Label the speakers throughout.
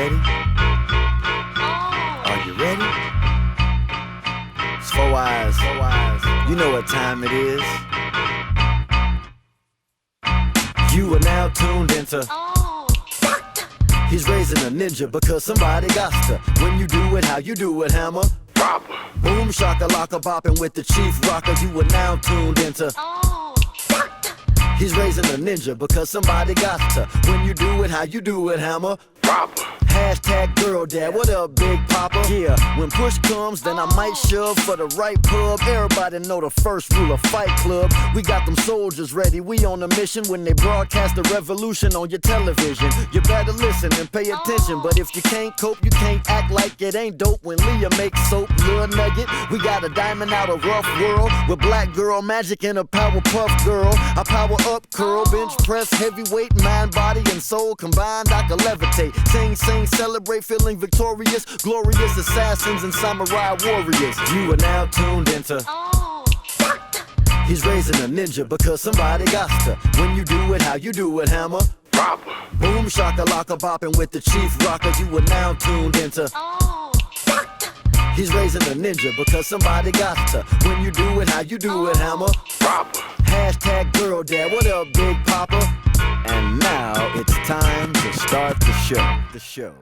Speaker 1: ready? Are you ready? It's 4 eyes. You know what time it is. You are now tuned into. He's raising a ninja because somebody got to. When you do it, how you do it, hammer. Proper. Boom shaka laka bopping with the chief rocker. You are now tuned into. He's raising a ninja because somebody got to. When you do it, how you do it, hammer. Proper. Hashtag girl dad, what up, Big Papa? Yeah, when push comes, then I might shove for the right pub. Everybody know the first rule of Fight Club. We got them soldiers ready, we on a mission. When they broadcast the revolution on your television, you better listen and pay attention. But if you can't cope, you can't act like it ain't dope. When Leah makes soap, Lil Nugget, we got a diamond out of rough world. With black girl magic and a Powerpuff Girl. I power up, curl, bench press, heavyweight, mind, body, and soul combined. I can levitate, sing, celebrate, feeling victorious, glorious assassins and samurai warriors. You are now tuned into. He's raising a ninja because somebody got to. When you do it, how you do it, hammer. Proper. Boom shaka laka bopping with the chief rocker. You are now tuned into. He's raising a ninja because somebody got to. When you do it, how you do it, hammer. Proper. Hashtag girl dad, what up, Big Papa? And now it's time to start the show.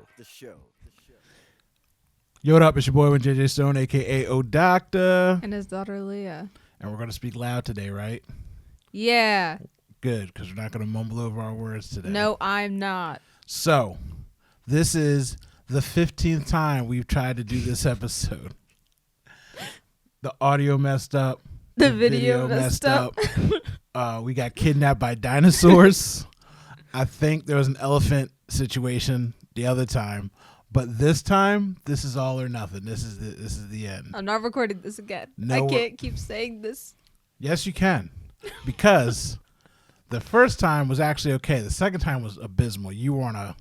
Speaker 2: Yo, what up? It's your boy with JJ Stone, aka O Doctor,
Speaker 3: and his daughter Leah.
Speaker 2: And we're gonna speak loud today, right?
Speaker 3: Yeah.
Speaker 2: Good, because we're not gonna mumble over our words today.
Speaker 3: No, I'm not.
Speaker 2: So, this is the 15th time we've tried to do this episode. The audio messed up.
Speaker 3: The video messed up.
Speaker 2: We got kidnapped by dinosaurs. I think there was an elephant situation the other time, but this time, this is all or nothing. This is the end.
Speaker 3: I'm not recording this again.
Speaker 2: No,
Speaker 3: I can't keep saying this.
Speaker 2: Yes, you can, because the first time was actually okay. The second time was abysmal. You were on a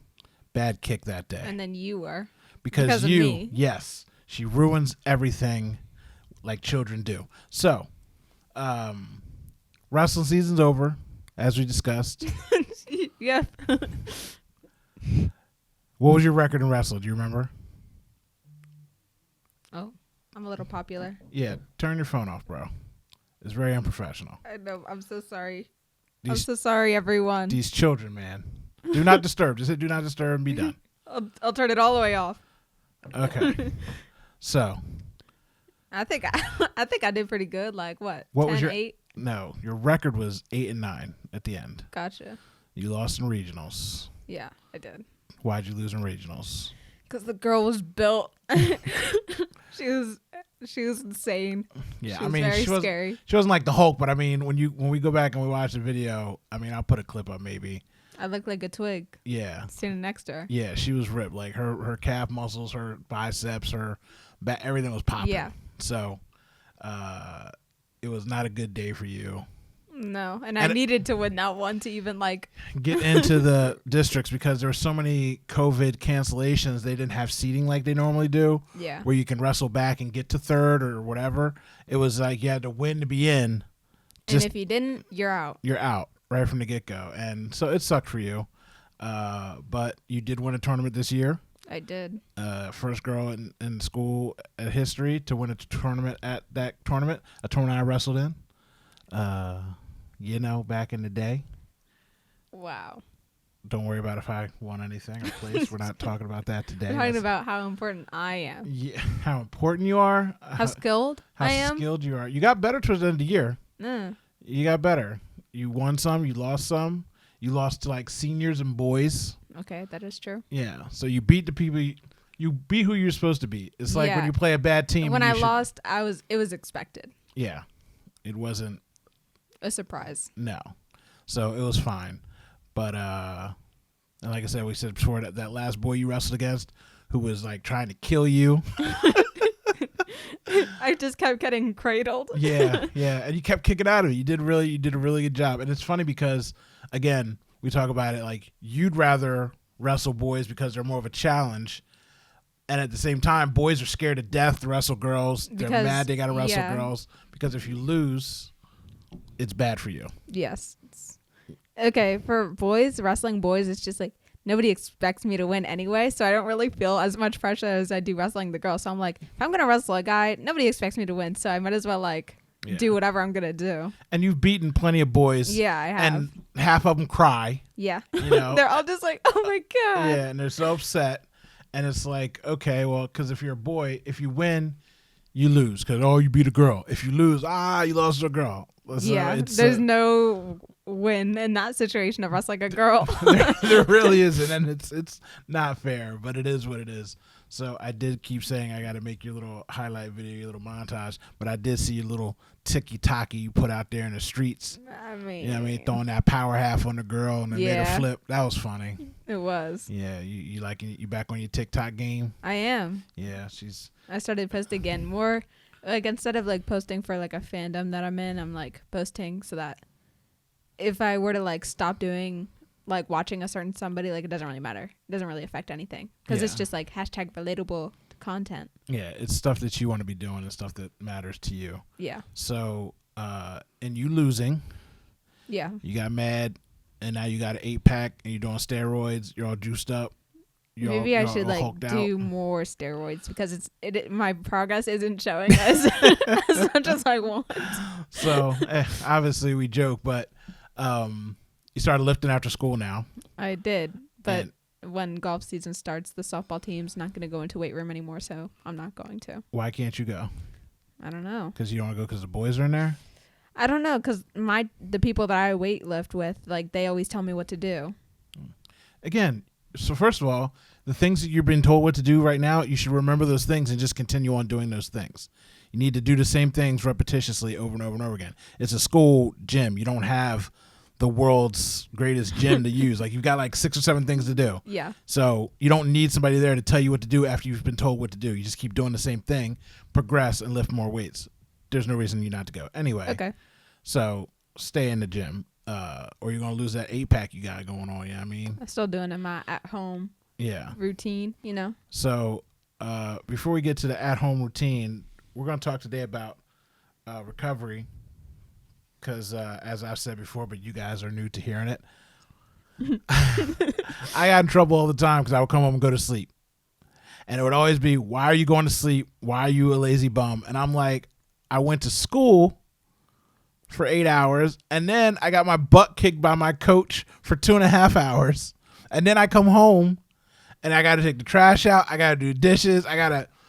Speaker 2: bad kick that day,
Speaker 3: and then you were
Speaker 2: because
Speaker 3: of
Speaker 2: you.
Speaker 3: me.
Speaker 2: Yes, she ruins everything like children do. So, wrestling season's over, as we discussed.
Speaker 3: Yeah.
Speaker 2: What was your record in wrestling? Do you remember?
Speaker 3: Oh, I'm a little popular.
Speaker 2: Yeah, turn your phone off, bro. It's very unprofessional.
Speaker 3: I know. I'm so sorry. I'm so sorry, everyone.
Speaker 2: These children, man. Do not disturb. Just hit do not disturb and be done.
Speaker 3: I'll turn it all the way off.
Speaker 2: Okay. So.
Speaker 3: I think I did pretty good. Like what?
Speaker 2: What
Speaker 3: 10,
Speaker 2: was your
Speaker 3: 8?
Speaker 2: No, your record was 8-9 at the end.
Speaker 3: Gotcha.
Speaker 2: You lost in regionals.
Speaker 3: Yeah, I did.
Speaker 2: Why'd you lose in regionals?
Speaker 3: Because the girl was built. She was insane.
Speaker 2: Yeah,
Speaker 3: she was very scary.
Speaker 2: She wasn't like the Hulk, but I mean, when we go back and we watch the video, I mean, I'll put a clip up maybe.
Speaker 3: I looked like a twig.
Speaker 2: Yeah.
Speaker 3: Standing next to her.
Speaker 2: Yeah, she was ripped. Like her calf muscles, her biceps, her back, everything was popping.
Speaker 3: Yeah.
Speaker 2: So, it was not a good day for you.
Speaker 3: No, and I needed to win that one to even like
Speaker 2: get into the districts because there were so many COVID cancellations. They didn't have seating like they normally do.
Speaker 3: Yeah.
Speaker 2: Where you can wrestle back and get to third or whatever. It was like you had to win to be in.
Speaker 3: And if you didn't, you're out.
Speaker 2: You're out right from the get-go. And so it sucked for you. But you did win a tournament this year.
Speaker 3: I did.
Speaker 2: First girl in school history to win a tournament at that tournament. A tournament I wrestled in. Back in the day.
Speaker 3: Wow.
Speaker 2: Don't worry about if I won anything or placed. We're not talking about that today.
Speaker 3: We're talking about how important I am.
Speaker 2: Yeah, how important you are.
Speaker 3: How skilled I am.
Speaker 2: How skilled you are. You got better towards the end of the year. You got better. You won some. You lost some. You lost to like seniors and boys.
Speaker 3: Okay, that is true.
Speaker 2: Yeah. So you beat the people. You beat who you're supposed to beat. It's like when you play a bad team.
Speaker 3: When I lost, it was expected.
Speaker 2: Yeah. It wasn't
Speaker 3: a surprise.
Speaker 2: No. So it was fine. But and like I said, we said before that last boy you wrestled against who was like trying to kill you.
Speaker 3: I just kept getting cradled.
Speaker 2: Yeah. And you kept kicking out of it. You did a really good job. And it's funny because again, we talk about it like you'd rather wrestle boys because they're more of a challenge. And at the same time, boys are scared to death to wrestle girls. They're mad they got to wrestle girls. Because if you lose, it's bad for you.
Speaker 3: Yes. Okay, for boys, wrestling boys, it's just like, nobody expects me to win anyway, so I don't really feel as much pressure as I do wrestling the girl. So I'm like, if I'm gonna wrestle a guy, nobody expects me to win, so I might as well like do whatever I'm gonna do.
Speaker 2: And you've beaten plenty of boys.
Speaker 3: Yeah, I have.
Speaker 2: And half of them cry.
Speaker 3: Yeah,
Speaker 2: You know?
Speaker 3: they're all just like, oh my god.
Speaker 2: Yeah, and they're so upset. And it's like, okay, well, because if you're a boy, if you win, you lose. Because, oh, you beat a girl. If you lose, you lost a girl. So
Speaker 3: Yeah, there's no win in that situation of wrestling a girl.
Speaker 2: there really isn't, and it's not fair, but it is what it is. So I did keep saying I got to make your little highlight video, your little montage, but I did see your little tiki-taki you put out there in the streets.
Speaker 3: I mean,
Speaker 2: You know what I mean? Throwing that power half on the girl and then made her flip. That was funny.
Speaker 3: It was.
Speaker 2: Yeah, you like you back on your TikTok game?
Speaker 3: I am.
Speaker 2: Yeah, she's
Speaker 3: I started posting again more. Like instead of like posting for like a fandom that I'm in, I'm like posting so that if I were to like stop doing like watching a certain somebody, like it doesn't really matter. It doesn't really affect anything because it's
Speaker 2: Yeah.
Speaker 3: just like hashtag relatable content.
Speaker 2: yeah, it's stuff that you want to be doing and stuff that matters to you.
Speaker 3: Yeah.
Speaker 2: So, and you losing,
Speaker 3: Yeah.
Speaker 2: you got mad, and now you got an 8-pack, and you're doing steroids. You're all juiced up.
Speaker 3: Maybe I
Speaker 2: you're
Speaker 3: should
Speaker 2: all
Speaker 3: like
Speaker 2: hulked
Speaker 3: do
Speaker 2: out.
Speaker 3: more steroids because my progress isn't showing as much as I want.
Speaker 2: So obviously we joke, but you started lifting after school now.
Speaker 3: I did, but when golf season starts, the softball team's not going to go into weight room anymore, so I'm not going to.
Speaker 2: Why can't you go?
Speaker 3: I don't know.
Speaker 2: Because you don't want to go because the boys are in there?
Speaker 3: I don't know because the people that I weight lift with, like they always tell me what to do.
Speaker 2: Again, so first of all, the things that you're being told what to do right now, you should remember those things and just continue on doing those things. You need to do the same things repetitiously over and over and over again. It's a school gym. You don't have the world's greatest gym to use. Like you've got like 6 or 7 things to do.
Speaker 3: Yeah.
Speaker 2: So you don't need somebody there to tell you what to do after you've been told what to do. You just keep doing the same thing, progress, and lift more weights. There's no reason you not to go. Anyway,
Speaker 3: Okay.
Speaker 2: so stay in the gym, or you're going to lose that 8-pack you got going on. You know what I mean?
Speaker 3: I'm still doing it in my at-home
Speaker 2: Yeah.
Speaker 3: routine, you know?
Speaker 2: So before we get to the at-home routine, we're going to talk today about recovery because, as I've said before, but you guys are new to hearing it, I got in trouble all the time because I would come home and go to sleep. And it would always be, why are you going to sleep? Why are you a lazy bum? And I'm like, I went to school for 8 hours, and then I got my butt kicked by my coach for 2.5 hours. And then I come home, and I got to take the trash out. I got to do dishes.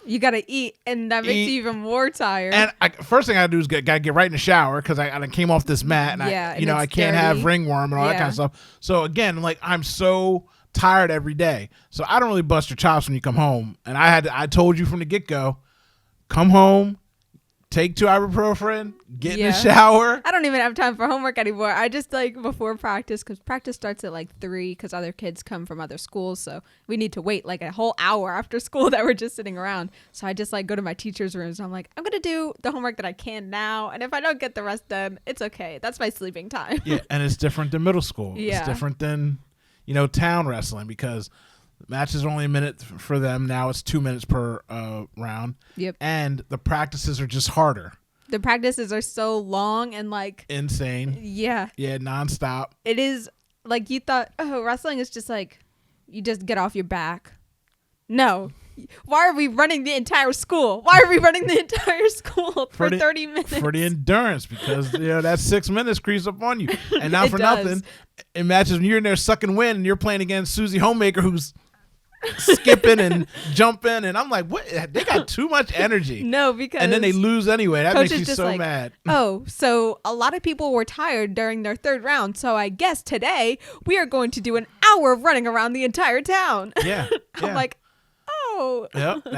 Speaker 3: You got to eat, and that makes
Speaker 2: Eat.
Speaker 3: you even more tired.
Speaker 2: And first thing I do is got to get right in the shower because I came off this mat, and
Speaker 3: and
Speaker 2: I
Speaker 3: it's
Speaker 2: can't have
Speaker 3: dirty.
Speaker 2: ringworm and all that
Speaker 3: Yeah.
Speaker 2: kind of stuff. So again, like I'm so tired every day. So I don't really bust your chops when you come home. And I told you from the get-go, come home, take 2 ibuprofen, get in the
Speaker 3: Yeah.
Speaker 2: shower.
Speaker 3: I don't even have time for homework anymore. I just like before practice because practice starts at like 3 because other kids come from other schools. So we need to wait like a whole hour after school that we're just sitting around. So I just like go to my teacher's rooms. And I'm like, I'm going to do the homework that I can now. And if I don't get the rest done, it's okay. That's my sleeping time.
Speaker 2: Yeah, and it's different than middle school.
Speaker 3: Yeah.
Speaker 2: It's different than, town wrestling because the match is only a minute for them. Now it's 2 minutes per round.
Speaker 3: Yep.
Speaker 2: And the practices are just harder.
Speaker 3: The practices are so long and like,
Speaker 2: Insane.
Speaker 3: yeah,
Speaker 2: Yeah, nonstop.
Speaker 3: it is like you thought, oh, wrestling is just like you just get off your back. No. Why are we running the entire school? Why are we running the entire school for 30 minutes?
Speaker 2: For the endurance, because that 6 minutes creeps up on you. And not
Speaker 3: It
Speaker 2: for
Speaker 3: does.
Speaker 2: nothing, imagine when you're in there sucking wind and you're playing against Susie Homemaker who's skipping and jumping, and I'm like, what? They got too much energy.
Speaker 3: No, because
Speaker 2: And then they lose anyway. That
Speaker 3: Coach
Speaker 2: makes
Speaker 3: is
Speaker 2: me
Speaker 3: just
Speaker 2: so
Speaker 3: like,
Speaker 2: mad.
Speaker 3: oh, so a lot of people were tired during their 3rd round, so I guess today we are going to do an hour of running around the entire town.
Speaker 2: Yeah.
Speaker 3: I'm like, oh.
Speaker 2: Yep. And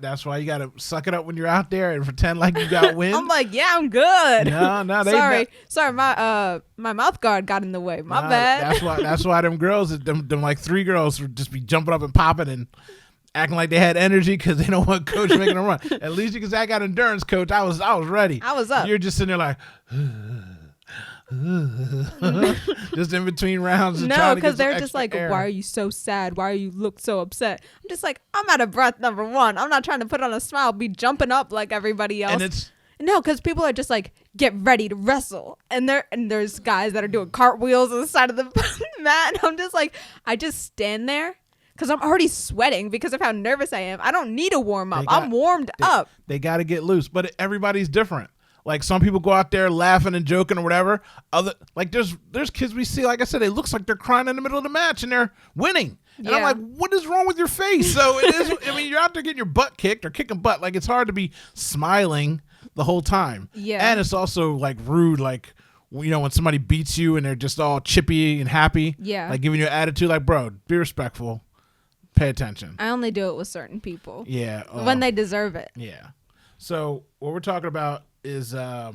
Speaker 2: that's why you gotta suck it up when you're out there and pretend like you got wind.
Speaker 3: I'm like, yeah, I'm good.
Speaker 2: No, they
Speaker 3: Sorry, my mouth guard got in the way. My
Speaker 2: Nah,
Speaker 3: bad.
Speaker 2: That's why them girls, them like 3 girls, would just be jumping up and popping and acting like they had energy because they don't want coach making them run. At least you can say I got endurance, coach. I was ready.
Speaker 3: I was up.
Speaker 2: You're just sitting there like, just in between rounds. And
Speaker 3: No,
Speaker 2: trying to get
Speaker 3: because
Speaker 2: some
Speaker 3: they're just
Speaker 2: extra
Speaker 3: like,
Speaker 2: air.
Speaker 3: why are you so sad? Why are you look so upset? I'm just like, I'm out of breath, number one. I'm not trying to put on a smile, be jumping up like everybody else.
Speaker 2: And it's
Speaker 3: No, because people are just like, get ready to wrestle. And there's guys that are doing cartwheels on the side of the mat. And I'm just like, I just stand there because I'm already sweating because of how nervous I am. I don't need a warm up. I'm warmed up.
Speaker 2: They got to get loose, but everybody's different. Like some people go out there laughing and joking or whatever. There's kids we see, like I said, it looks like they're crying in the middle of the match and they're winning. And I'm like, what is wrong with your face? So it is, I mean, you're out there getting your butt kicked or kicking butt. Like it's hard to be smiling the whole time.
Speaker 3: Yeah.
Speaker 2: And it's also like rude, like, you know, when somebody beats you and they're just all chippy and happy.
Speaker 3: Yeah.
Speaker 2: Like giving you an attitude like, bro, be respectful. Pay attention.
Speaker 3: I only do it with certain people.
Speaker 2: Yeah.
Speaker 3: When they deserve it.
Speaker 2: Yeah. So what we're talking about is the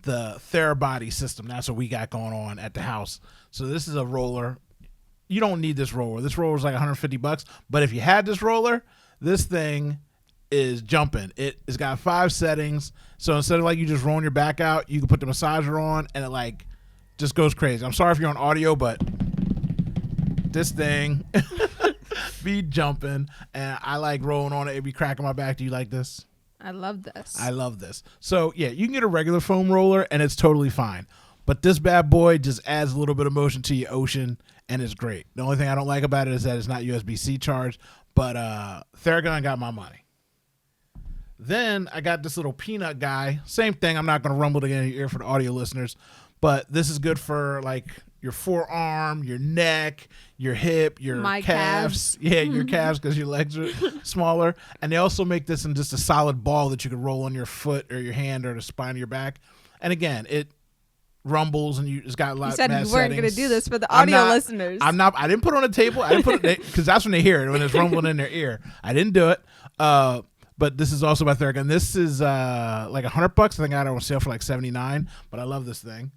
Speaker 2: Therabody system. That's what we got going on at the house. So this is a roller. You don't need this roller. This roller is like $150. But if you had this roller, this thing is jumping. It's got 5 settings. So instead of like you just rolling your back out, you can put the massager on and it like just goes crazy. I'm sorry if you're on audio, but this thing be jumping and I like rolling on it. It be cracking my back. Do you like this?
Speaker 3: I love this.
Speaker 2: I love this. So yeah, you can get a regular foam roller and it's totally fine. But this bad boy just adds a little bit of motion to your ocean and it's great. The only thing I don't like about it is that it's not USB-C charged, but Theragun got my money. Then I got this little peanut guy. Same thing. I'm not going to rumble to get in your ear for the audio listeners, but this is good for like your forearm, your neck, your hip, your calves. Yeah, your calves because your legs are smaller. And they also make this in just a solid ball that you can roll on your foot or your hand or the spine of your back. And again, it rumbles and it's got a lot of settings.
Speaker 3: You said you weren't going to do this for the audio listeners.
Speaker 2: I didn't put it on the table. I didn't put it because that's when they hear it, when it's rumbling in their ear. I didn't do it. But this is also by Theragun. This is like $100. I think I got it on sale for like $79. But I love this thing.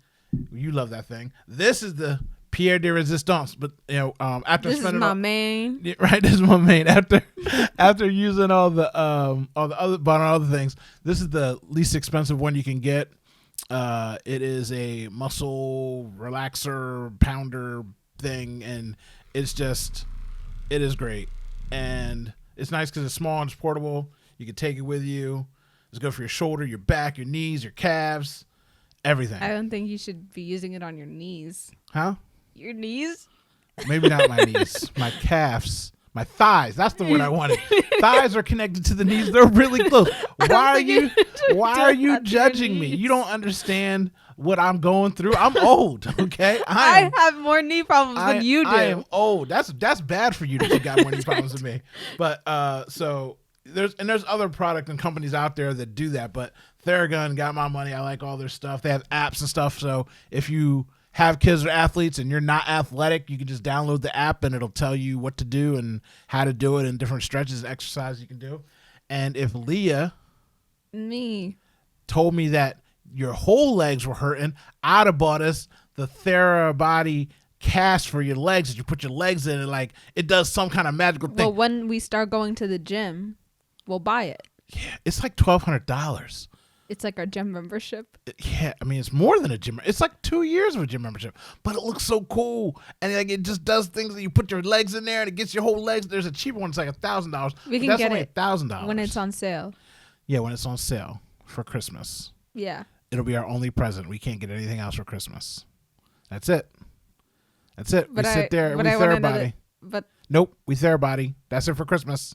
Speaker 2: You love that thing. This is the Pierre de Resistance. But you know, after
Speaker 3: this is my main.
Speaker 2: Yeah, right, this is my main. After using all the other things, this is the least expensive one you can get. It is a muscle relaxer pounder thing, and it is great. And it's nice because it's small and it's portable. You can take it with you. It's good for your shoulder, your back, your knees, your calves, everything.
Speaker 3: I don't think you should be using it on your knees.
Speaker 2: Huh?
Speaker 3: Your knees?
Speaker 2: Maybe not my knees. My calves. My thighs. That's the word I wanted. Thighs are connected to the knees. They're really close. Why are you judging me? You don't understand what I'm going through. I'm old, okay?
Speaker 3: I have more knee problems than you do.
Speaker 2: I am old. That's bad for you that you got more knee problems than me. But so there's other product and companies out there that do that, but Theragun got my money. I like all their stuff. They have apps and stuff. So if you have kids or athletes and you're not athletic, you can just download the app and it'll tell you what to do and how to do it and different stretches and exercises you can do. And if Leah told me that your whole legs were hurting, I'd have bought us the Therabody cast for your legs that you put your legs in and like it does some kind of magical thing.
Speaker 3: Well, when we start going to the gym, we'll buy it.
Speaker 2: Yeah, it's like $1,200.
Speaker 3: It's like our gym membership.
Speaker 2: Yeah, I mean, it's more than a gym. It's like 2 years of a gym membership, but it looks so cool. And like it just does things that you put your legs in there and it gets your whole legs. There's a cheaper one. It's like $1,000.
Speaker 3: We can
Speaker 2: that's
Speaker 3: get
Speaker 2: only
Speaker 3: it
Speaker 2: $1,000
Speaker 3: when it's on sale.
Speaker 2: Yeah, when it's on sale for Christmas.
Speaker 3: Yeah.
Speaker 2: It'll be our only present. We can't get anything else for Christmas. That's it. That's it.
Speaker 3: But
Speaker 2: we sit there and we Therabody. Nope, we Therabody. That's it for Christmas.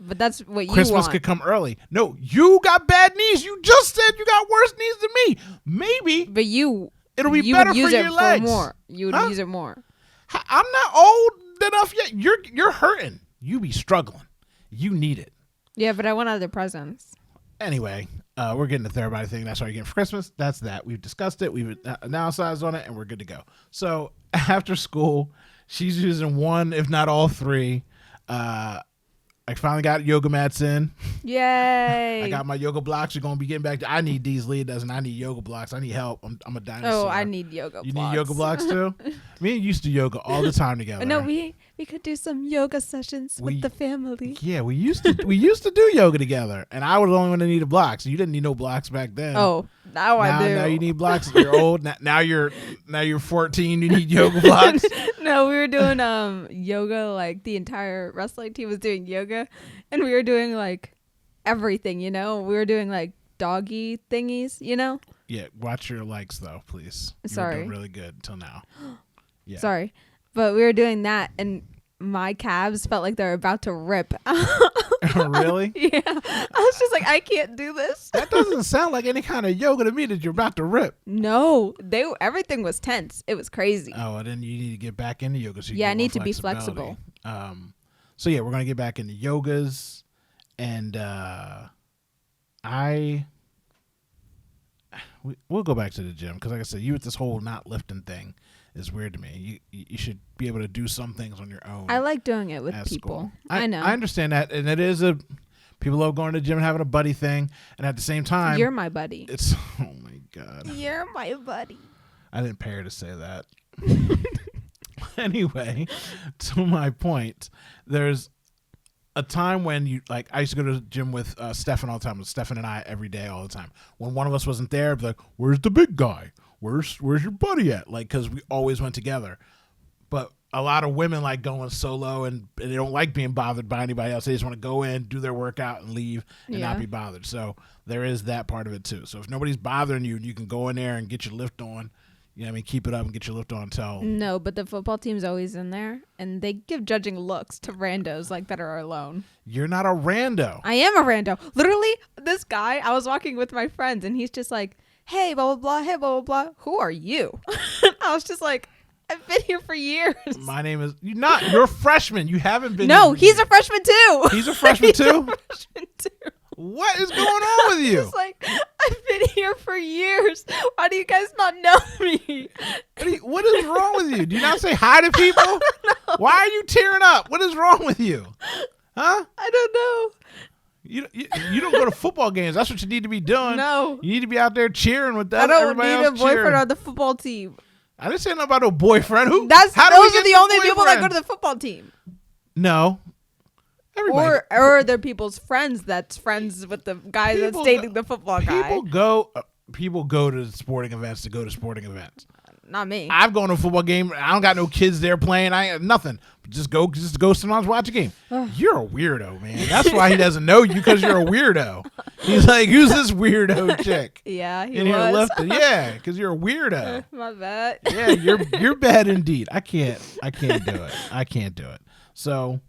Speaker 3: But that's what you
Speaker 2: Christmas
Speaker 3: want.
Speaker 2: could come early. No, you got bad knees. You just said you got worse knees than me. Maybe.
Speaker 3: But
Speaker 2: it'll be better for your legs.
Speaker 3: More. You would use it more.
Speaker 2: I'm not old enough yet. You're hurting. You be struggling. You need it.
Speaker 3: Yeah, but I want other presents.
Speaker 2: Anyway, we're getting the Therabody thing. That's what you're getting for Christmas. That's that. We've discussed it. We've announced on it, and we're good to go. So after school, she's using one, if not all three. I finally got yoga mats in.
Speaker 3: Yay.
Speaker 2: I got my yoga blocks. You're going to be getting back to, I need these. Leah doesn't. I need yoga blocks. I need help. I'm a dinosaur.
Speaker 3: Oh, I need yoga blocks.
Speaker 2: You need yoga blocks too? Me and you used to yoga all the time together.
Speaker 3: No, we could do some yoga sessions with the family.
Speaker 2: Yeah, we used to do yoga together. And I was the only one that needed blocks. You didn't need no blocks back then.
Speaker 3: Oh, now I do.
Speaker 2: Now you need blocks. You're old. Now you're 14. You need yoga blocks.
Speaker 3: No, we were doing yoga, like the entire wrestling team was doing yoga, and we were doing like everything, you know. We were doing like doggy thingies, you know?
Speaker 2: Yeah, watch your likes though, please. You were
Speaker 3: Sorry.
Speaker 2: doing really good until now. Yeah.
Speaker 3: Sorry. But we were doing that, and my calves felt like they were about to rip.
Speaker 2: Really?
Speaker 3: Yeah. I was just like, I can't do this.
Speaker 2: That doesn't sound like any kind of yoga to me that you're about to rip.
Speaker 3: No, everything was tense. It was crazy.
Speaker 2: Oh, and then you need to get back into yoga. So you
Speaker 3: Yeah,
Speaker 2: get
Speaker 3: I
Speaker 2: more
Speaker 3: need to be
Speaker 2: flexibility.
Speaker 3: flexible.
Speaker 2: So yeah, we're gonna get back into yogas, and we'll go back to the gym because, like I said, you with this whole not lifting thing is weird to me. You should be able to do some things on your own.
Speaker 3: I like doing it with
Speaker 2: at
Speaker 3: people.
Speaker 2: school.
Speaker 3: I know.
Speaker 2: I understand that, and it is people love going to the gym and having a buddy thing, and at the same time,
Speaker 3: You're my buddy.
Speaker 2: it's oh my god.
Speaker 3: You're my buddy.
Speaker 2: I didn't pay her to say that. Anyway, to my point, there's a time when I used to go to the gym with Stefan all the time. With Stefan and I every day, all the time. When one of us wasn't there, I'd be like, "Where's the big guy? Where's your buddy at?" Like, because we always went together. But a lot of women like going solo, and they don't like being bothered by anybody else. They just want to go in, do their workout, and leave, and not
Speaker 3: Yeah.
Speaker 2: be bothered. So there is that part of it too. So if nobody's bothering you, you can go in there and get your lift on. You know what I mean? Keep it up and get your lift on until
Speaker 3: No, but the football team's always in there, and they give judging looks to randos like that are alone.
Speaker 2: you're not a rando.
Speaker 3: I am a rando. Literally, this guy, I was walking with my friends, and he's just like, hey, blah, blah, blah, hey, blah, blah, blah. Who are you? I was just like, I've been here for years.
Speaker 2: My name is you're a freshman. You haven't been.
Speaker 3: No,
Speaker 2: here
Speaker 3: he's a freshman too.
Speaker 2: He's a freshman too.
Speaker 3: Freshman too.
Speaker 2: What is going on with you?
Speaker 3: He's like, I've been here for years. Why do you guys not know me?
Speaker 2: What is wrong with you? Do you not say hi to people? No. Why are you tearing up? What is wrong with you? Huh?
Speaker 3: I don't know.
Speaker 2: You don't go to football games. That's what you need to be doing.
Speaker 3: No.
Speaker 2: You need to be out there cheering with
Speaker 3: I
Speaker 2: that.
Speaker 3: don't
Speaker 2: Everybody
Speaker 3: need a
Speaker 2: else
Speaker 3: boyfriend
Speaker 2: cheering.
Speaker 3: on the football team.
Speaker 2: I didn't say nothing about no boyfriend. Who?
Speaker 3: Those
Speaker 2: How do we
Speaker 3: are
Speaker 2: get
Speaker 3: the
Speaker 2: to
Speaker 3: only people that go
Speaker 2: boyfriend?
Speaker 3: to the football team.
Speaker 2: No. Everybody.
Speaker 3: Or they're people's friends that's friends with the guy that's
Speaker 2: People
Speaker 3: dating
Speaker 2: go-
Speaker 3: the football guy.
Speaker 2: People go to sporting events to go to sporting events.
Speaker 3: Not me.
Speaker 2: I've gone to a football game. I don't got no kids there playing. I ain't nothing. Just go sometimes watch a game. You're a weirdo, man. That's why he doesn't know you, because you're a weirdo. He's like, who's this weirdo chick?
Speaker 3: Yeah, he
Speaker 2: In here
Speaker 3: was.
Speaker 2: left. Yeah, because you're a weirdo.
Speaker 3: My bad.
Speaker 2: Yeah, you're bad indeed. I can't do it. I can't do it. So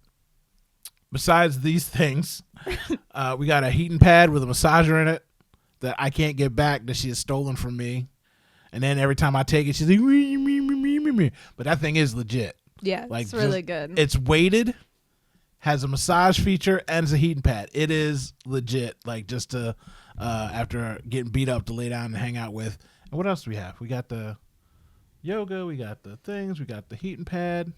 Speaker 2: besides these things, we got a heating pad with a massager in it that I can't get back, that she has stolen from me. And then every time I take it, she's like, "Wee, me, me, me, me, me." But that thing is legit.
Speaker 3: Yeah,
Speaker 2: Like,
Speaker 3: it's really
Speaker 2: just-
Speaker 3: good.
Speaker 2: It's weighted, has a massage feature, and it's a heating pad. It is legit. Like, just to after getting beat up, to lay down and hang out with. And what else do we have? We got the yoga. We got the things. We got the heating pad.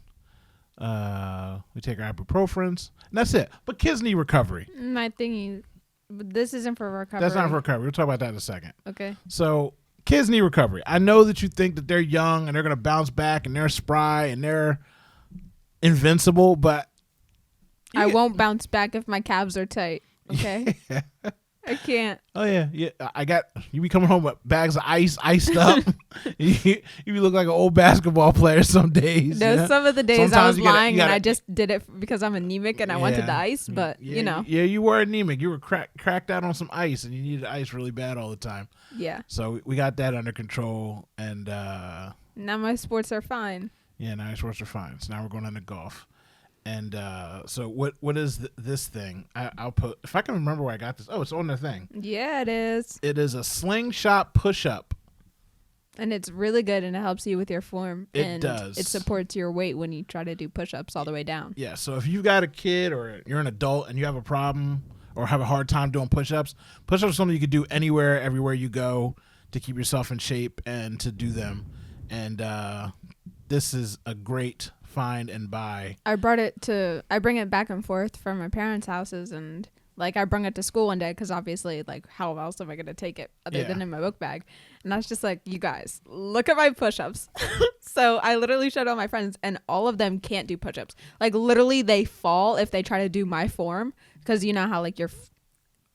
Speaker 2: We take our ibuprofens, and that's it. But kids need recovery.
Speaker 3: My thingy. This isn't for recovery.
Speaker 2: That's not for recovery. We'll talk about that in a second.
Speaker 3: Okay.
Speaker 2: So kids need recovery. I know that you think that they're young and they're going to bounce back and they're spry and they're invincible, but
Speaker 3: I won't bounce back if my calves are tight. Okay. I can't.
Speaker 2: oh yeah, you be coming home with bags of ice, iced up. you look like an old basketball player some days.
Speaker 3: No,
Speaker 2: you know?
Speaker 3: some of the days I
Speaker 2: Sometimes
Speaker 3: was
Speaker 2: you gotta-
Speaker 3: lying
Speaker 2: you
Speaker 3: and
Speaker 2: gotta-
Speaker 3: I just did it because I'm anemic and I wanted
Speaker 2: Yeah.
Speaker 3: the ice, but
Speaker 2: Yeah,
Speaker 3: you know.
Speaker 2: Yeah, you were anemic. You were cracked out on some ice, and you needed ice really bad all the time.
Speaker 3: Yeah.
Speaker 2: So we got that under control, and
Speaker 3: Now my sports are fine.
Speaker 2: yeah, now your sports are fine. So now we're going into golf. And so what is this thing? I'll put, if I can remember where I got this. Oh, it's on the thing.
Speaker 3: Yeah, it is.
Speaker 2: It is a slingshot push-up.
Speaker 3: And it's really good and it helps you with your form.
Speaker 2: It
Speaker 3: and
Speaker 2: does.
Speaker 3: It supports your weight when you try to do push-ups all the way down.
Speaker 2: Yeah, so if you've got a kid or you're an adult and you have a problem or have a hard time doing push-ups, push-ups are something you can do anywhere, everywhere you go to keep yourself in shape and to do them. And this is a great find and buy.
Speaker 3: I bring it back and forth from my parents' houses, and like I brought it to school one day because obviously, like, how else am I going to take it other than in my book bag? And I was just like, you guys, look at my push-ups. So I literally showed all my friends, and all of them can't do push-ups. Like, literally, they fall if they try to do my form, because you know how like your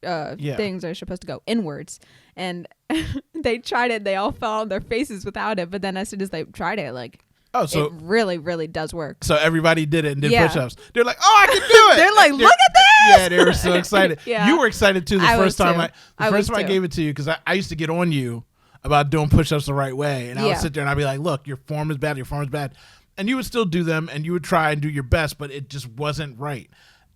Speaker 3: things are supposed to go inwards, and they tried it. They all fell on their faces without it, but then as soon as they tried it, like,
Speaker 2: Oh, so
Speaker 3: it really, really does work.
Speaker 2: so everybody did it and did
Speaker 3: Yeah.
Speaker 2: push-ups. They're like, "Oh, I can do it!"
Speaker 3: They're like, "Look at this!"
Speaker 2: Yeah, they were so excited.
Speaker 3: Yeah.
Speaker 2: You were excited too. The
Speaker 3: I
Speaker 2: first
Speaker 3: was
Speaker 2: time
Speaker 3: too.
Speaker 2: I gave it to you because I used to get on you about doing push-ups the right way, and I would
Speaker 3: Yeah.
Speaker 2: sit there and I'd be like, "Look, your form is bad. Your form is bad," and you would still do them and you would try and do your best, but it just wasn't right.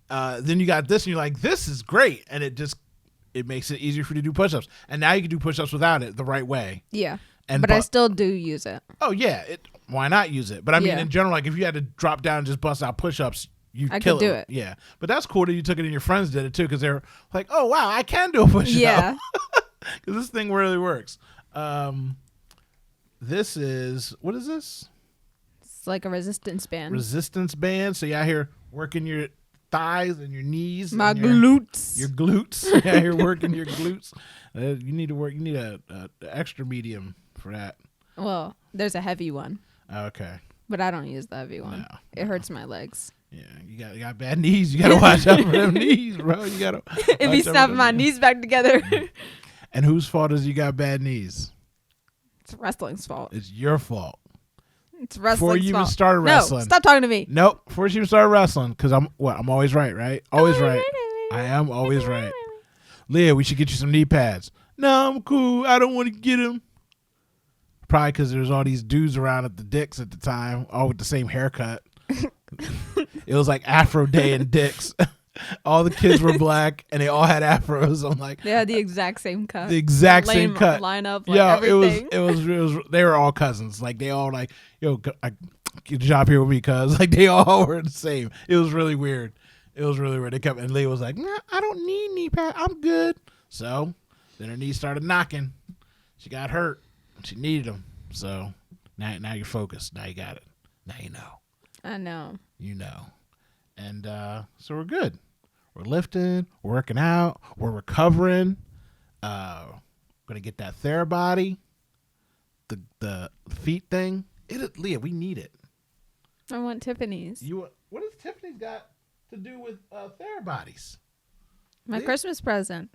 Speaker 2: Then you got this and you're like, "This is great," and it makes it easier for you to do push-ups, and now you can do push-ups without it the right way.
Speaker 3: Yeah.
Speaker 2: And
Speaker 3: But I still do use it.
Speaker 2: Oh yeah, why not use it? But I mean,
Speaker 3: Yeah.
Speaker 2: in general, like if you had to drop down and just bust out push-ups,
Speaker 3: I
Speaker 2: kill
Speaker 3: could do it.
Speaker 2: Yeah, but that's cool that you took it and your friends did it too, because they're like, "Oh wow, I can do a push-up."
Speaker 3: Yeah.
Speaker 2: Because this thing really works. This is what is this?
Speaker 3: It's like a resistance band.
Speaker 2: Resistance band. So you out here working your thighs and your knees,
Speaker 3: My
Speaker 2: and your
Speaker 3: glutes.
Speaker 2: glutes. Yeah, you're working your glutes. You need to work. You need a extra medium for that.
Speaker 3: Well, there's a heavy one,
Speaker 2: Okay.
Speaker 3: but I don't use the heavy one.
Speaker 2: No,
Speaker 3: It hurts my legs.
Speaker 2: Yeah, you got bad knees. You gotta watch out for them knees, bro. You gotta.
Speaker 3: If
Speaker 2: watch
Speaker 3: you
Speaker 2: out for
Speaker 3: snap
Speaker 2: them
Speaker 3: my
Speaker 2: knees.
Speaker 3: knees back together,
Speaker 2: And whose fault is you got bad knees?
Speaker 3: it's wrestling's fault.
Speaker 2: It's your fault.
Speaker 3: It's wrestling's
Speaker 2: Before you even
Speaker 3: fault.
Speaker 2: started wrestling.
Speaker 3: No, stop talking to me.
Speaker 2: Nope. Before you even started wrestling, because I'm always right, right? Always right. I am always right. Leah, we should get you some knee pads. No, I'm cool. I don't want to get them. Probably because there's all these dudes around at the Dicks at the time, all with the same haircut. It was like Afro Day in Dicks. All the kids were black and they all had afros. I'm like,
Speaker 3: They had the exact same cut.
Speaker 2: the exact same
Speaker 3: Lame
Speaker 2: cut.
Speaker 3: lineup. Like
Speaker 2: Yeah,
Speaker 3: everything.
Speaker 2: it was. They were all cousins. Like they all like, yo, get a job here with me, cuz like they all were the same. It was really weird. It was really weird. They kept and Leah was like, nah, I don't need knee pad. I'm good. So then her knees started knocking. She got hurt. She needed them. So now you're focused. Now you got it. Now you know.
Speaker 3: I know.
Speaker 2: You know. And so we're good. We're lifting, we're working out, we're recovering. Gonna get that Therabody, the feet thing. Leah, we need it.
Speaker 3: I want Tiffany's.
Speaker 2: What has Tiffany's got to do with Therabodies?
Speaker 3: My
Speaker 2: Leah?
Speaker 3: Christmas present.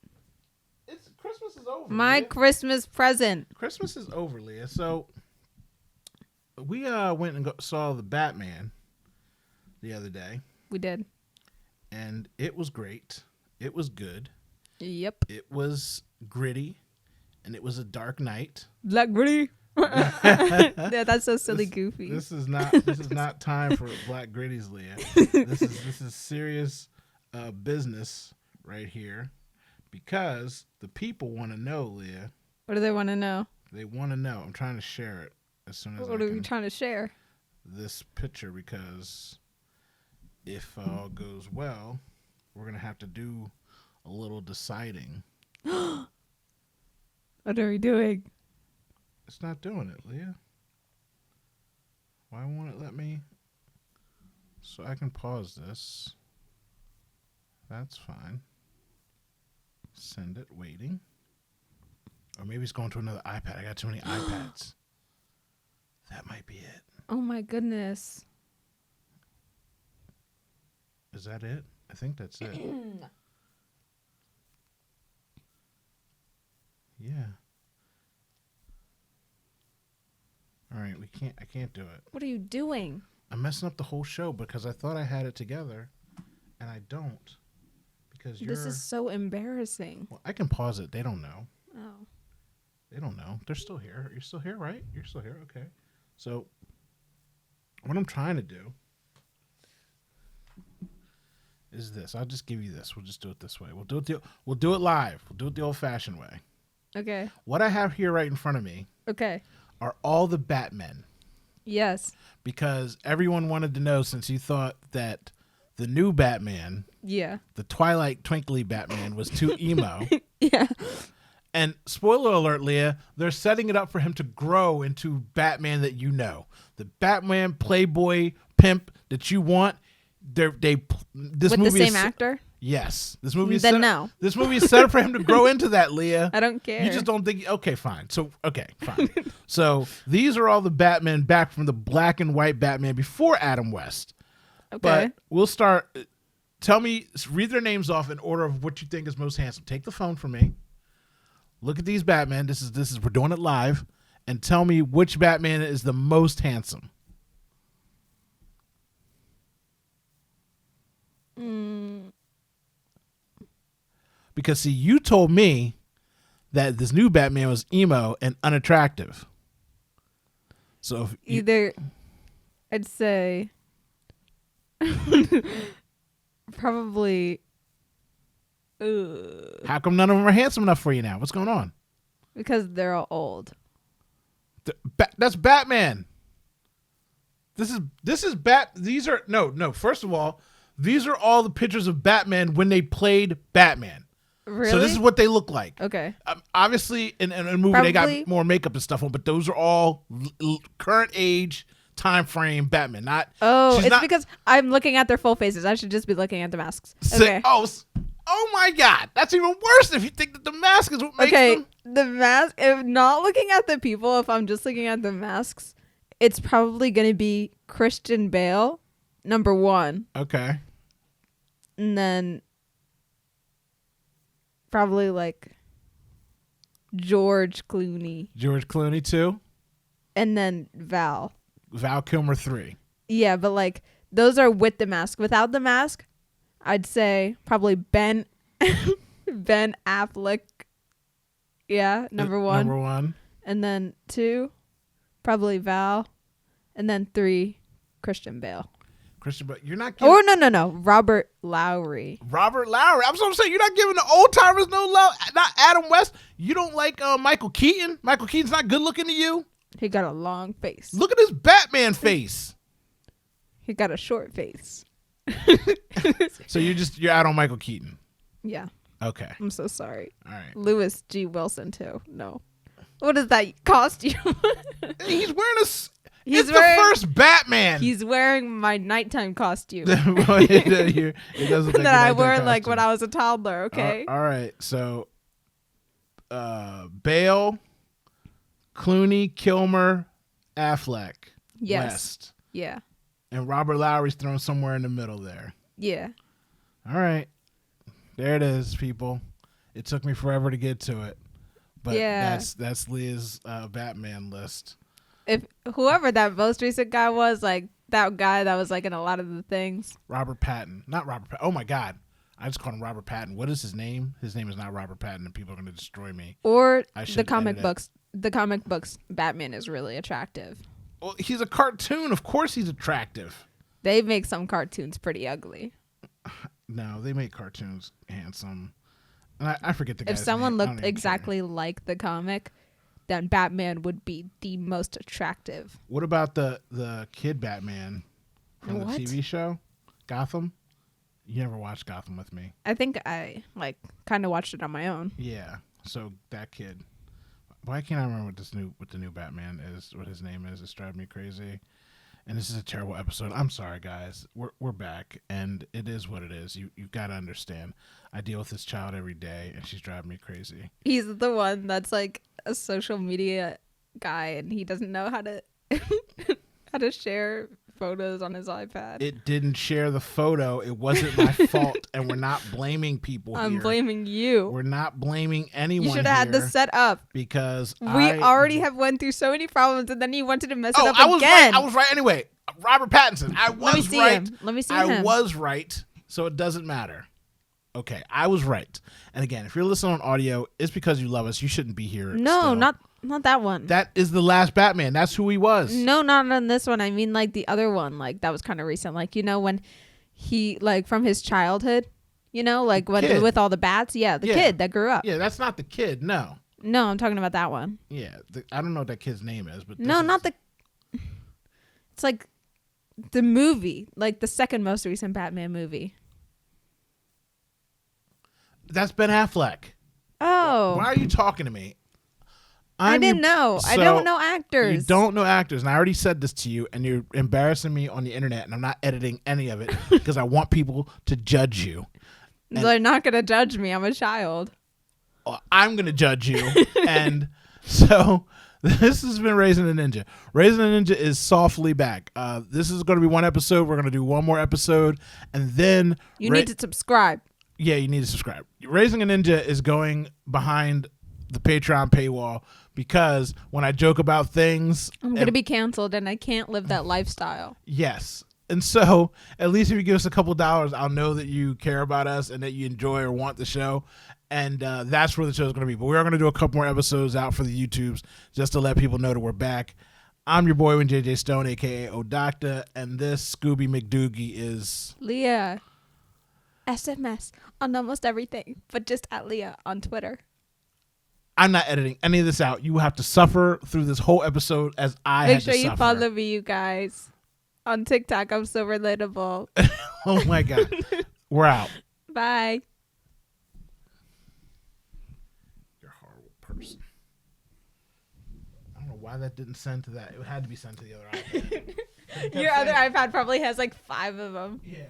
Speaker 2: It's Christmas is over.
Speaker 3: My
Speaker 2: Leah.
Speaker 3: Christmas present.
Speaker 2: Christmas is over, Leah. So we went and saw the Batman the other day,
Speaker 3: We did.
Speaker 2: and it was great. It was good.
Speaker 3: Yep.
Speaker 2: It was gritty, and it was a dark night.
Speaker 3: Black Gritty. Yeah, that's so silly, goofy.
Speaker 2: This is not time for black gritties, Leah. This is serious business right here, because the people want to know, Leah.
Speaker 3: What do they want to know?
Speaker 2: They want to know. I'm trying to share it as soon as
Speaker 3: What
Speaker 2: I
Speaker 3: are we
Speaker 2: can.
Speaker 3: trying to share?
Speaker 2: This picture, because if all goes well, we're gonna have to do a little deciding.
Speaker 3: What are we doing?
Speaker 2: It's not doing it, Leah. Why won't it let me? So I can pause this. That's fine. Send it, waiting. Or maybe it's going to another iPad. I got too many iPads. That might be it.
Speaker 3: Oh my goodness.
Speaker 2: Is that it? I think that's it. Yeah. All right, I can't do it.
Speaker 3: What are you doing?
Speaker 2: I'm messing up the whole show because I thought I had it together, and I don't. Because
Speaker 3: This is so embarrassing.
Speaker 2: Well, I can pause it. They don't know.
Speaker 3: Oh.
Speaker 2: They don't know. They're still here. You're still here, right? You're still here. Okay. So, what I'm trying to do is this. I'll just give you this. We'll just do it this way. We'll do it live. We'll do it the old-fashioned way.
Speaker 3: Okay.
Speaker 2: What I have here right in front of me
Speaker 3: Okay.
Speaker 2: are all the Batmen,
Speaker 3: Yes.
Speaker 2: because everyone wanted to know, since you thought that the new Batman,
Speaker 3: Yeah.
Speaker 2: the Twilight Twinkly Batman, was too emo.
Speaker 3: Yeah.
Speaker 2: And spoiler alert, Leah, they're setting it up for him to grow into Batman that you know. The Batman playboy pimp that you want. This
Speaker 3: With the
Speaker 2: movie
Speaker 3: same
Speaker 2: is,
Speaker 3: actor?
Speaker 2: Yes. This movie is
Speaker 3: Then
Speaker 2: set,
Speaker 3: no.
Speaker 2: This movie is set up for him to grow into that, Leah.
Speaker 3: I don't care.
Speaker 2: You just don't think. Okay, fine. So, okay, fine. So these are all the Batman back from the black and white Batman before Adam West.
Speaker 3: Okay.
Speaker 2: But we'll start. Tell me, read their names off in order of what you think is most handsome. Take the phone from me. Look at these Batman. This is we're doing it live, and tell me which Batman is the most handsome. Because see, you told me that this new Batman was emo and unattractive. So if you,
Speaker 3: Either I'd say probably
Speaker 2: how come none of them are handsome enough for you now? What's going on?
Speaker 3: because they're all old.
Speaker 2: That's Batman. This is These are no. First of all, these are all the pictures of Batman when they played Batman.
Speaker 3: Really?
Speaker 2: So this is what they look like.
Speaker 3: Okay.
Speaker 2: Obviously, in a movie they
Speaker 3: Probably-
Speaker 2: got more makeup and stuff on, but those are all current age, time frame Batman. Not
Speaker 3: Oh,
Speaker 2: she's
Speaker 3: it's
Speaker 2: not-
Speaker 3: because I'm looking at their full faces. I should just be looking at the masks.
Speaker 2: Say-
Speaker 3: Okay.
Speaker 2: Oh my God, that's even worse if you think that the mask is what makes
Speaker 3: Okay,
Speaker 2: them.
Speaker 3: the mask. If not looking at the people, if I'm just looking at the masks, it's probably gonna be Christian Bale, number 1,
Speaker 2: Okay.
Speaker 3: and then probably like George Clooney,
Speaker 2: George Clooney 2,
Speaker 3: and then Val.
Speaker 2: Val Kilmer 3.
Speaker 3: Yeah, but like those are with the mask. Without the mask, I'd say probably Ben Affleck. Yeah, number 1.
Speaker 2: Number 1.
Speaker 3: And then 2, probably Val. And then 3, Christian Bale.
Speaker 2: Christian, but you're not giving
Speaker 3: Or no, Robert Lowry.
Speaker 2: Robert Lowry. I'm saying you're not giving the old timers no love. Not Adam West. You don't like Michael Keaton. Michael Keaton's not good looking to you.
Speaker 3: He got a long face.
Speaker 2: Look at his Batman face.
Speaker 3: He got a short face.
Speaker 2: So you're out on Michael Keaton.
Speaker 3: Yeah,
Speaker 2: Okay.
Speaker 3: I'm so sorry.
Speaker 2: All right.
Speaker 3: Lewis G. Wilson too. No. What is that costume?
Speaker 2: He's wearing it's
Speaker 3: He's
Speaker 2: the
Speaker 3: wearing-
Speaker 2: first Batman.
Speaker 3: He's wearing my nighttime costume
Speaker 2: Well, it does look like
Speaker 3: that I
Speaker 2: a
Speaker 3: wore
Speaker 2: nighttime
Speaker 3: like when
Speaker 2: costume.
Speaker 3: I was a toddler. Okay.
Speaker 2: All right. So, Bale, Clooney, Kilmer, Affleck,
Speaker 3: Yes.
Speaker 2: West,
Speaker 3: Yeah.
Speaker 2: and Robert Lowry's thrown somewhere in the middle there.
Speaker 3: Yeah.
Speaker 2: All right. There it is, people. It took me forever to get to it. But
Speaker 3: Yeah.
Speaker 2: that's Leah's Batman list.
Speaker 3: If whoever that most recent guy was, like that guy that was like in a lot of the things.
Speaker 2: Robert Patton. Not Robert Patton. Oh, my God. I just called him Robert Patton. What is his name? His name is not Robert Patton, and people are going to destroy me.
Speaker 3: Or
Speaker 2: I
Speaker 3: the
Speaker 2: should
Speaker 3: comic
Speaker 2: edit it.
Speaker 3: books. The comic books Batman is really attractive.
Speaker 2: Well, he's a cartoon. Of course he's attractive.
Speaker 3: They make some cartoons pretty ugly.
Speaker 2: No, they make cartoons handsome. And I forget the guy's
Speaker 3: If someone
Speaker 2: name. I don't
Speaker 3: looked
Speaker 2: even
Speaker 3: exactly like the comic, then Batman would be the most attractive.
Speaker 2: care. What about the kid Batman from
Speaker 3: What?
Speaker 2: the TV show? Gotham? You never watched Gotham with me.
Speaker 3: I think I like kind of watched it on my own.
Speaker 2: Yeah. So that kid. Why can't I remember what the new Batman is, what his name is? It's driving me crazy. And this is a terrible episode. I'm sorry, guys. We're back, and it is what it is. You've got to understand. I deal with this child every day, and she's driving me crazy.
Speaker 3: He's the one that's like a social media guy, and he doesn't know how to how to share photos on his iPad.
Speaker 2: It didn't share the photo. It wasn't my fault, and we're not blaming people
Speaker 3: I'm
Speaker 2: here.
Speaker 3: blaming you.
Speaker 2: We're not blaming anyone.
Speaker 3: You should have had this
Speaker 2: here
Speaker 3: set up.
Speaker 2: because
Speaker 3: We already have went through so many problems, and then you wanted to mess it
Speaker 2: Oh,
Speaker 3: up
Speaker 2: I was
Speaker 3: again.
Speaker 2: right. I was right anyway. Robert Pattinson. I was
Speaker 3: Let me see
Speaker 2: right.
Speaker 3: him. Let me see
Speaker 2: I
Speaker 3: him.
Speaker 2: was right, so it doesn't matter. Okay, I was right. And again, if you're listening on audio, it's because you love us. You shouldn't be here.
Speaker 3: No,
Speaker 2: still.
Speaker 3: not that one.
Speaker 2: That is the last Batman. That's who he was.
Speaker 3: No, not on this one. I mean, like the other one. Like that was kind of recent. Like when he like from his childhood. Like when
Speaker 2: Kid.
Speaker 3: with all the bats. Yeah, the
Speaker 2: Yeah.
Speaker 3: kid that grew up.
Speaker 2: Yeah, that's not the kid. No.
Speaker 3: No, I'm talking about that one.
Speaker 2: Yeah, I don't know what that kid's name is, but
Speaker 3: No, not the. It's like the movie, like the second most recent Batman movie.
Speaker 2: That's Ben Affleck.
Speaker 3: Oh,
Speaker 2: Why are you talking to me?
Speaker 3: I didn't know. I don't know
Speaker 2: You
Speaker 3: actors.
Speaker 2: don't know actors, and I already said this to you, and you're embarrassing me on the internet, and I'm not editing any of it because I want people to judge you.
Speaker 3: They're not gonna judge me. I'm a child.
Speaker 2: I'm going to judge you. And so this has been Raising a Ninja. Raising a Ninja is softly back. This is going to be one episode. We're going to do one more episode. And then
Speaker 3: You need to subscribe.
Speaker 2: Yeah, you need to subscribe. Raising a Ninja is going behind the Patreon paywall because when I joke about things,
Speaker 3: I'm gonna be canceled, and I can't live that lifestyle.
Speaker 2: yes. And so, at least if you give us a couple dollars, I'll know that you care about us and that you enjoy or want the show. And that's where the show's going to be. But we are going to do a couple more episodes out for the YouTubes just to let people know that we're back. I'm your boy, JJ Stone, a.k.a. O'Docta, and this Scooby McDoogie is...
Speaker 3: Leah. SMS on almost everything, but just at Leah on Twitter.
Speaker 2: I'm not editing any of this out. You have to suffer through this whole episode as I
Speaker 3: Make
Speaker 2: had
Speaker 3: sure
Speaker 2: to
Speaker 3: you
Speaker 2: suffer.
Speaker 3: follow me, you guys. On TikTok, I'm so relatable.
Speaker 2: Oh, my God. We're out.
Speaker 3: Bye.
Speaker 2: You're a horrible person. I don't know why that didn't send to that. It had to be sent to the other iPad.
Speaker 3: Your other iPad probably has like 5 of them.
Speaker 2: Yeah.